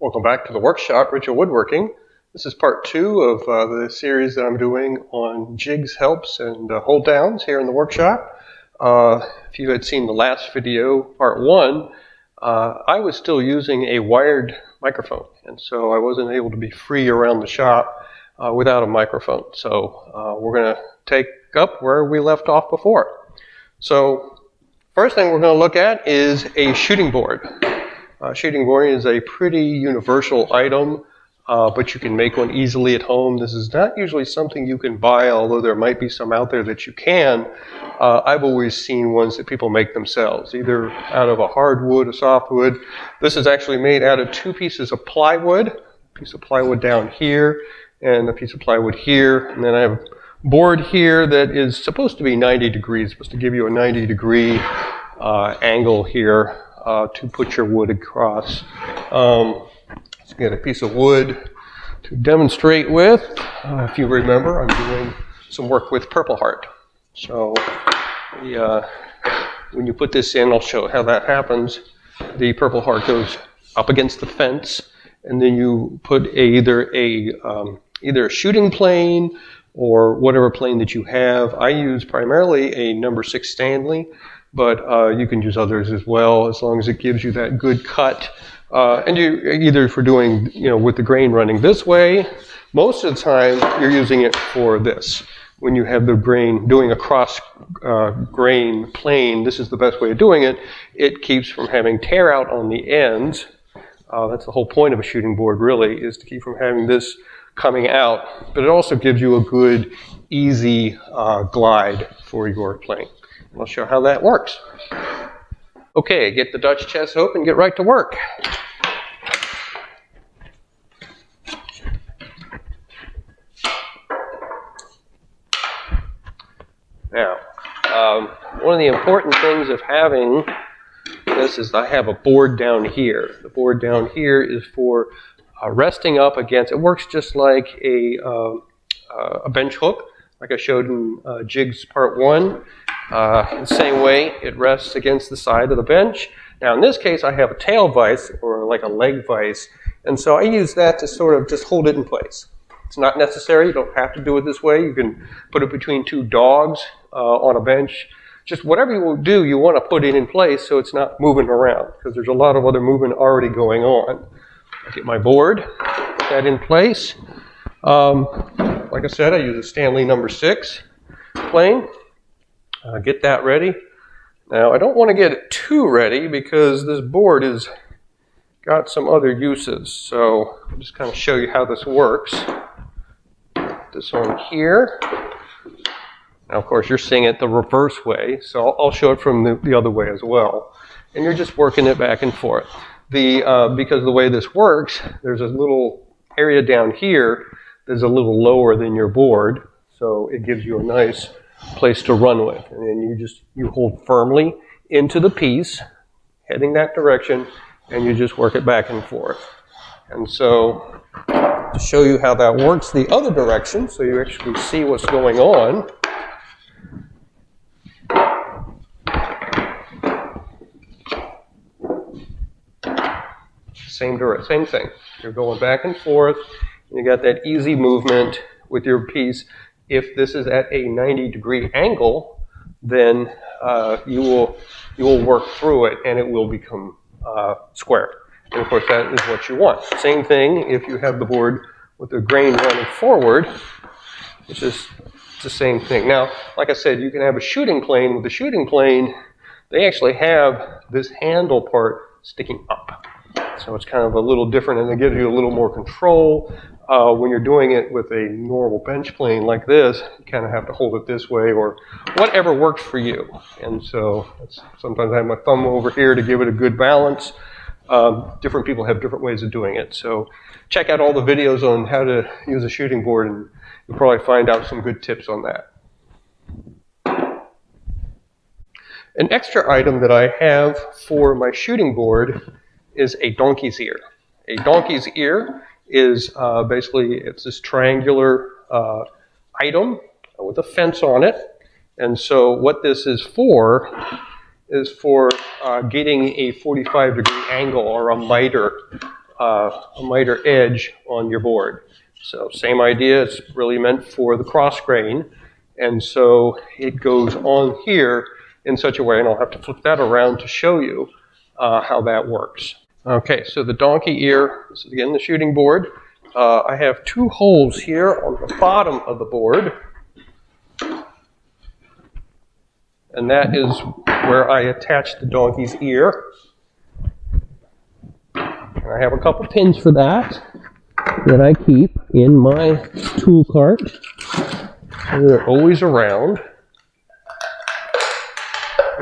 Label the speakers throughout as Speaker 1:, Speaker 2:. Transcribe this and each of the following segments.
Speaker 1: Welcome back to the workshop, Ritual Woodworking. This is part 2 of the series that I'm doing on jigs, helps, and hold downs here in the workshop. If you had seen the last video, part 1, I was still using a wired microphone, and so I wasn't able to be free around the shop without a microphone. So we're going to take up where we left off before. So first thing we're going to look at is a shooting board. Shooting board is a pretty universal item, but you can make one easily at home. This is not usually something you can buy, although there might be some out there that you can. I've always seen ones that people make themselves, either out of a hardwood, a softwood. This is actually made out of 2 pieces of plywood, a piece of plywood down here and a piece of plywood here. And then I have a board here that is supposed to be 90 degrees, supposed to give you a 90-degree angle here. To put your wood across. Let's get a piece of wood to demonstrate with. If you remember, I'm doing some work with Purple Heart. So when you put this in, I'll show how that happens. The Purple Heart goes up against the fence, and then you put either a shooting plane or whatever plane that you have. I use primarily a number 6 Stanley. But you can use others as well, as long as it gives you that good cut. And you either for doing, with the grain running this way, most of the time you're using it for this. When you have the grain doing a cross grain plane, this is the best way of doing it. It keeps from having tear out on the ends. That's the whole point of a shooting board, really, is to keep from having this coming out. But it also gives you a good, easy glide for your plane. I'll show how that works. Okay, get the Dutch chest open, get right to work. Now, one of the important things of having this is I have a board down here. The board down here is for resting up against, it works just like a bench hook, like I showed in Jigs Part 1. The same way, it rests against the side of the bench. Now in this case, I have a tail vise, or like a leg vise, and so I use that to sort of just hold it in place. It's not necessary, you don't have to do it this way. You can put it between 2 dogs on a bench. Just whatever you will do, you want to put it in place so it's not moving around, because there's a lot of other movement already going on. I get my board, put that in place. Like I said, I use a Stanley number 6 plane. Get that ready. Now, I don't want to get it too ready because this board has got some other uses. So I'll just kind of show you how this works. Put this on here. Now, of course, you're seeing it the reverse way, so I'll show it from the other way as well. And you're just working it back and forth. Because of the way this works, there's a little area down here that's a little lower than your board, so it gives you a nice place to run with. And then you hold firmly into the piece, heading that direction, and you just work it back and forth. And so, to show you how that works the other direction, so you actually see what's going on, same thing. You're going back and forth, and you got that easy movement with your piece. If this is at a 90-degree angle, then you will work through it, and it will become square. And of course, that is what you want. Same thing if you have the board with the grain running forward. It's the same thing. Now, like I said, you can have a shooting plane. With the shooting plane, they actually have this handle part sticking up. So it's kind of a little different, and it gives you a little more control. When you're doing it with a normal bench plane like this, you kind of have to hold it this way or whatever works for you. And so sometimes I have my thumb over here to give it a good balance. Different people have different ways of doing it. So check out all the videos on how to use a shooting board, and you'll probably find out some good tips on that. An extra item that I have for my shooting board is a donkey's ear. A donkey's ear is basically, it's this triangular item with a fence on it. And so what this is for getting a 45-degree angle or a miter a miter edge on your board. So same idea, it's really meant for the cross grain. And so it goes on here in such a way, and I'll have to flip that around to show you how that works. Okay, so the donkey ear, this is again the shooting board. I have 2 holes here on the bottom of the board. And that is where I attach the donkey's ear. And I have a couple pins for that I keep in my tool cart. And they're always around.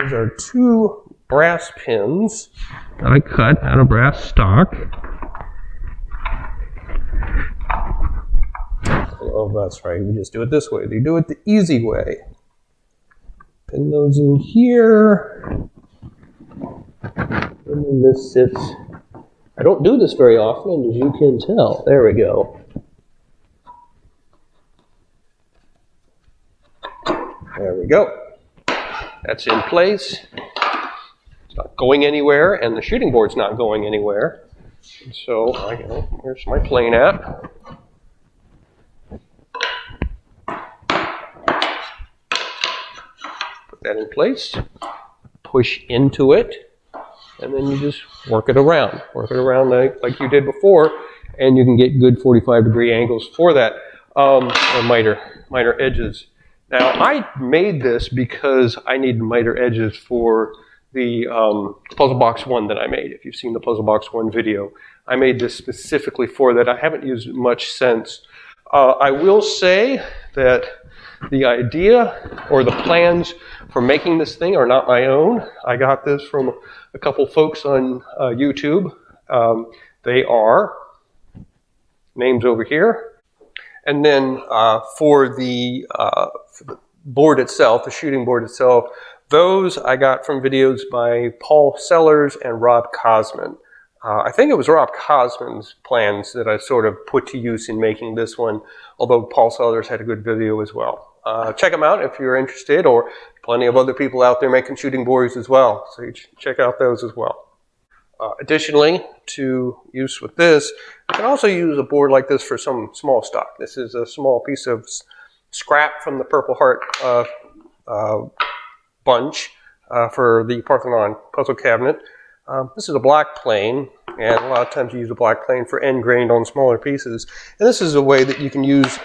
Speaker 1: These are 2 brass pins that I cut out of brass stock. Oh, that's right. We just do it this way. They do it the easy way. Pin those in here. And then this sits. I don't do this very often, as you can tell. There we go. There we go. That's in place. It's not going anywhere, and the shooting board's not going anywhere. And so, here's my plane at. That in place, push into it, and then you just work it around like you did before, and you can get good 45-degree angles for that, or miter edges. Now, I made this because I needed miter edges for the Puzzle Box 1 that I made. If you've seen the Puzzle Box 1 video, I made this specifically for that. I haven't used it much since. I will say that the idea or the plans for making this thing are not my own. I got this from a couple folks on YouTube. They are names over here. And then for the board itself, the shooting board itself, those I got from videos by Paul Sellers and Rob Cosman. I think it was Rob Cosman's plans that I sort of put to use in making this one, although Paul Sellers had a good video as well. Check them out if you're interested, or plenty of other people out there making shooting boards as well, so you check out those as well. Additionally, to use with this, you can also use a board like this for some small stock. This is a small piece of scrap from the Purple Heart bunch for the Parthenon puzzle cabinet. This is a black plane, and a lot of times you use a black plane for end grained on smaller pieces. And this is a way that you can use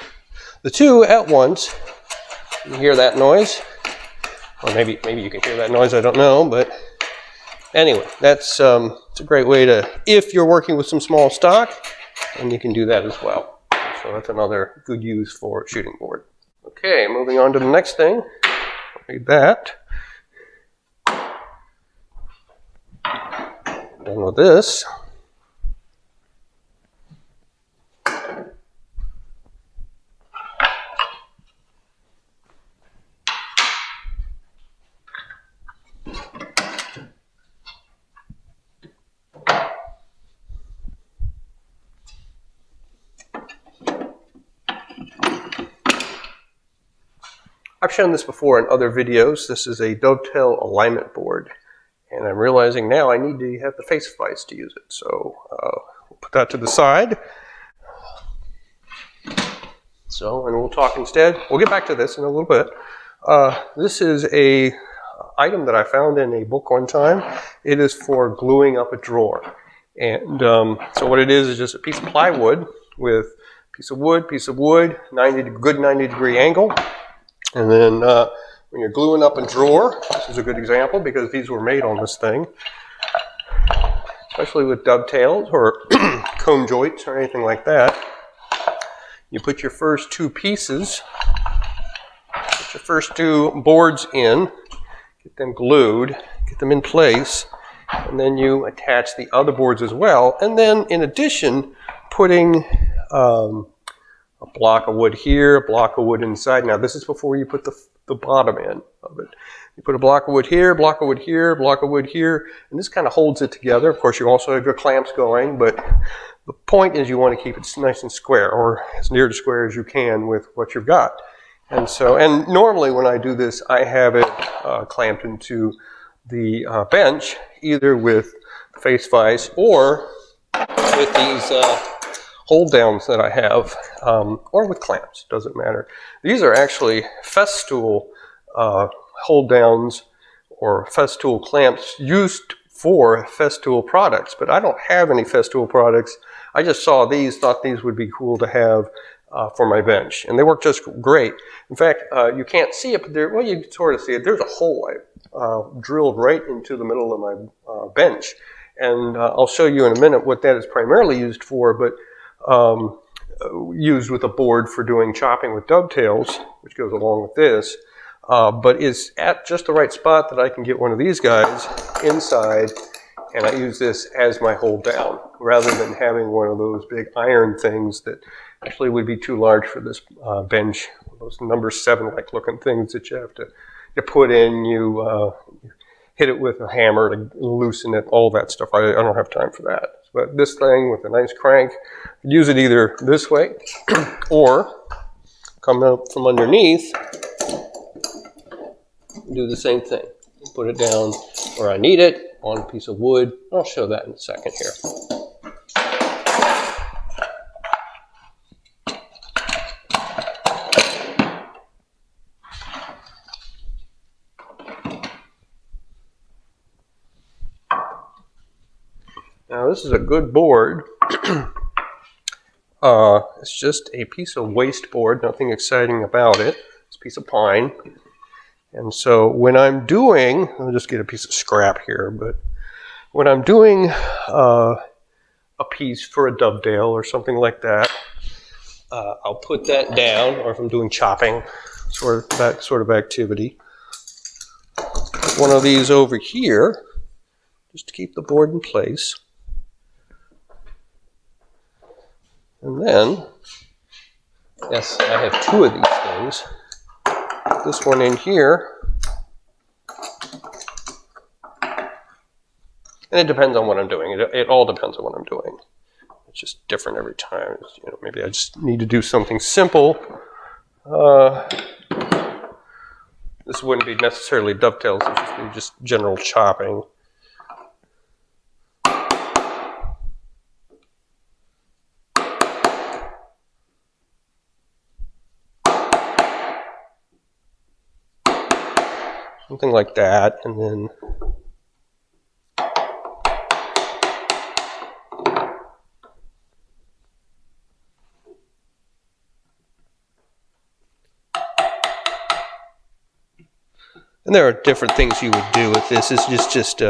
Speaker 1: the 2 at once. You hear that noise? Or maybe you can hear that noise, I don't know, but anyway, that's it's a great way to, if you're working with some small stock, and you can do that as well. So that's another good use for a shooting board. Okay, moving on to the next thing. Read that. Done with this. I've shown this before in other videos. This is a Dovetail alignment board, and I'm realizing now I need to have the face vise to use it. So we'll put that to the side. So, and we'll talk instead. We'll get back to this in a little bit. This is a item that I found in a book one time. It is for gluing up a drawer. And so what it is just a piece of plywood with piece of wood, good 90-degree angle. And then when you're gluing up a drawer, this is a good example because these were made on this thing, especially with dovetails or comb joints or anything like that. You put your first 2 pieces, put your first 2 boards in, get them glued, get them in place, and then you attach the other boards as well. And then in addition, putting a block of wood here, a block of wood inside. Now this is before you put the bottom end of it. You put a block of wood here, block of wood here, block of wood here, and this kind of holds it together. Of course, you also have your clamps going, but the point is you want to keep it nice and square, or as near to square as you can with what you've got. And so, and normally when I do this, I have it clamped into the bench, either with the face vise or with these hold downs that I have, or with clamps, doesn't matter. These are actually Festool hold downs or Festool clamps used for Festool products, but I don't have any Festool products. I just saw these, thought these would be cool to have for my bench, and they work just great. In fact, you can't see it, but well, you can sort of see it. There's a hole I drilled right into the middle of my bench, and I'll show you in a minute what that is primarily used for, but used with a board for doing chopping with dovetails, which goes along with this, but is at just the right spot that I can get one of these guys inside, and I use this as my hold down, rather than having one of those big iron things that actually would be too large for this bench. Those number 7 like looking things that you have to put in, you hit it with a hammer to loosen it, all that stuff. I don't have time for that. But this thing with a nice crank, use it either this way or come out from underneath, do the same thing. Put it down where I need it on a piece of wood. I'll show that in a second here. Now this is a good board. It's just a piece of waste board, nothing exciting about it. It's a piece of pine. And so when I'm doing, I'll just get a piece of scrap here, but when I'm doing a piece for a dovetail or something like that, I'll put that down, or if I'm doing chopping, that sort of activity. Put one of these over here, just to keep the board in place. And then, yes, I have 2 of these things. Put this one in here. And it depends on what I'm doing. It all depends on what I'm doing. It's just different every time. You know, maybe I just need to do something simple. This wouldn't be necessarily dovetails. It would just be just general chopping. Something like that, and then there are different things you would do with this. It's just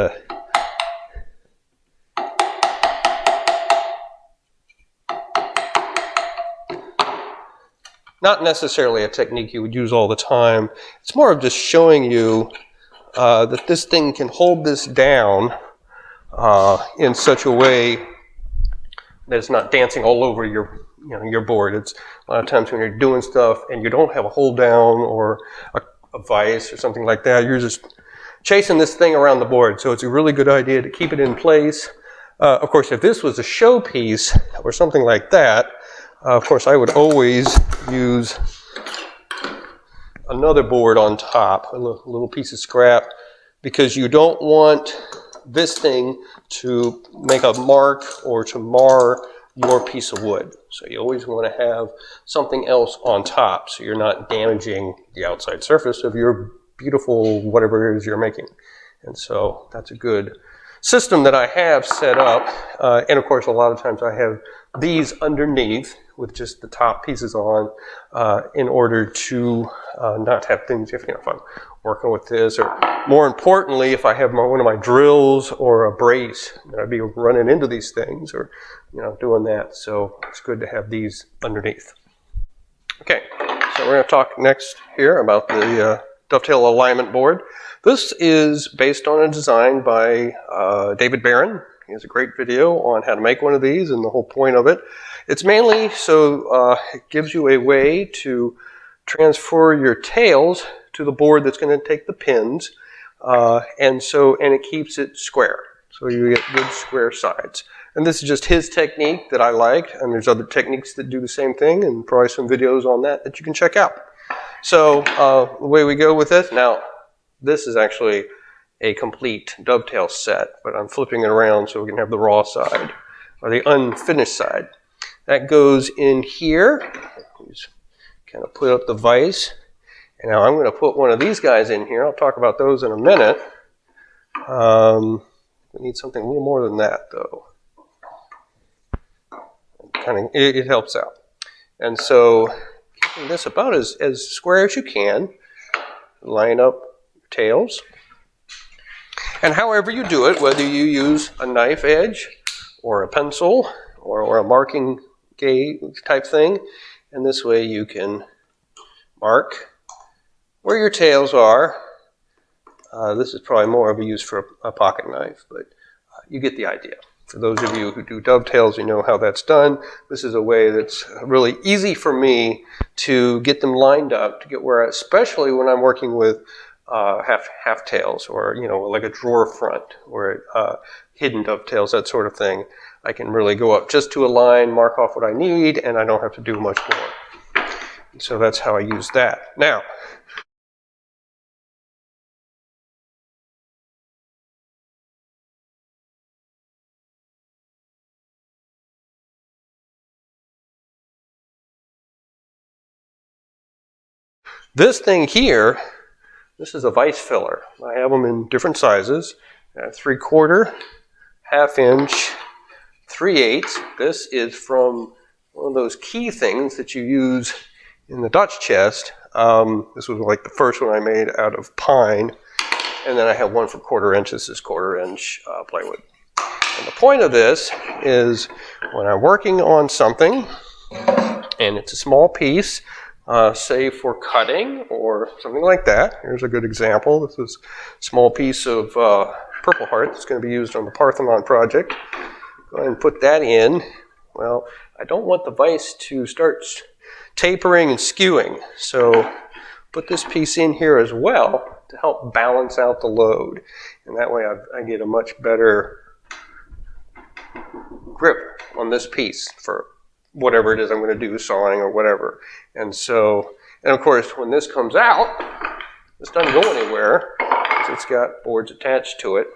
Speaker 1: not necessarily a technique you would use all the time. It's more of just showing you that this thing can hold this down in such a way that it's not dancing all over your board. It's a lot of times when you're doing stuff and you don't have a hold down or a vise or something like that, you're just chasing this thing around the board. So it's a really good idea to keep it in place. Of course, if this was a showpiece or something like that, of course, I would always use another board on top, a little piece of scrap, because you don't want this thing to make a mark or to mar your piece of wood. So you always want to have something else on top so you're not damaging the outside surface of your beautiful whatever it is you're making. And so that's a good system that I have set up. And of course, a lot of times I have these underneath with just the top pieces on in order to not have things, if I'm working with this, or more importantly, if I have one of my drills or a brace, I'd be running into these things or doing that. So it's good to have these underneath. Okay, so we're going to talk next here about the dovetail alignment board. This is based on a design by David Barron. He has a great video on how to make one of these, and the whole point of it. It's mainly so it gives you a way to transfer your tails to the board that's going to take the pins, and it keeps it square. So you get good square sides. And this is just his technique that I like, and there's other techniques that do the same thing, and probably some videos on that you can check out. So the way we go with this, now this is actually a complete dovetail set, but I'm flipping it around so we can have the raw side. or the unfinished side. That goes in here. Just kind of put up the vise. And now I'm going to put one of these guys in here. I'll talk about those in a minute. We need something a little more than that, though. It helps out. And so, keeping this about as square as you can, line up your tails. And however you do it, whether you use a knife edge or a pencil or a marking gauge type thing, and this way you can mark where your tails are. This is probably more of a use for a pocket knife, but you get the idea. For those of you who do dovetails, you know how that's done. This is a way that's really easy for me to get them lined up, to get where, especially when I'm working with half tails, or like a drawer front, or hidden dovetails, that sort of thing. I can really go up just to a line, mark off what I need, and I don't have to do much more. So that's how I use that. Now, this thing here, this is a vise filler. I have them in different sizes, 3/4, 1/2 inch, 3/8. This is from one of those key things that you use in the Dutch chest. This was like the first one I made out of pine. And then I have one for 1/4 inch. This is 1/4 inch plywood. And the point of this is when I'm working on something and it's a small piece, say for cutting or something like that. Here's a good example. This is a small piece of Purple Heart that's going to be used on the Parthenon project. Go ahead and put that in. Well, I don't want the vise to start tapering and skewing, so put this piece in here as well to help balance out the load. And that way I get a much better grip on this piece for whatever it is I'm going to do, sawing or whatever. And of course, when this comes out, this doesn't go anywhere because it's got boards attached to it.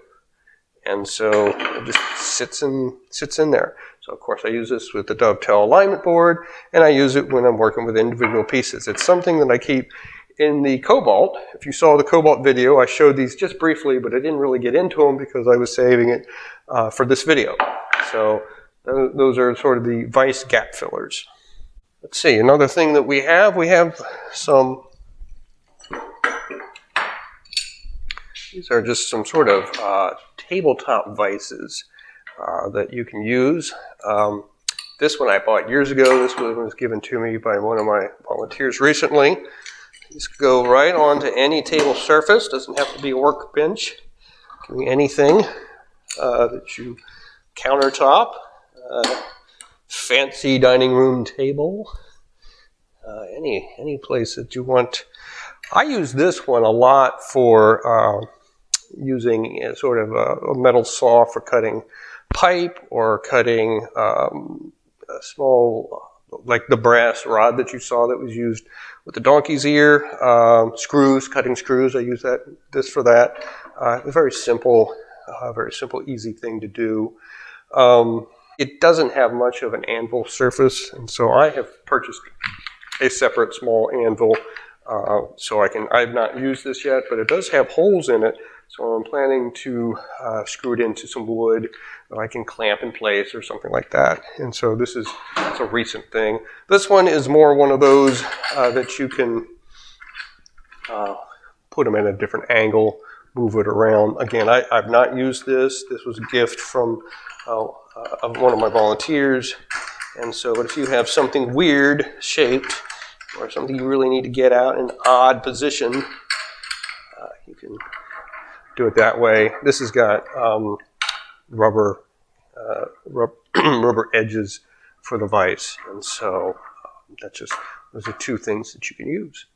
Speaker 1: And so it just sits in there. So of course I use this with the Dovetail alignment board, and I use it when I'm working with individual pieces. It's something that I keep in the Cobalt. If you saw the Cobalt video, I showed these just briefly, but I didn't really get into them because I was saving it for this video. So those are sort of the Vise Gap Fillers. Let's see, another thing that we have some, these are just some sort of tabletop vises that you can use. This one I bought years ago. This one was given to me by one of my volunteers recently. These go right onto any table surface. Doesn't have to be a workbench. It can be anything that you countertop, fancy dining room table, any place that you want. I use this one a lot for using sort of a metal saw for cutting pipe or cutting a small, like the brass rod that you saw that was used with the donkey's ear, screws, cutting screws. I use this for that. A very simple, easy thing to do. It doesn't have much of an anvil surface, and so I have purchased a separate small anvil. So I've not used this yet, but it does have holes in it. So I'm planning to screw it into some wood that I can clamp in place or something like that. And so it's a recent thing. This one is more one of those that you can put them in a different angle, move it around. Again, I've not used this. This was a gift from one of my volunteers. And so if you have something weird shaped or something you really need to get out in an odd position, you can do it that way. This has got rubber edges for the vise, and so those are two things that you can use.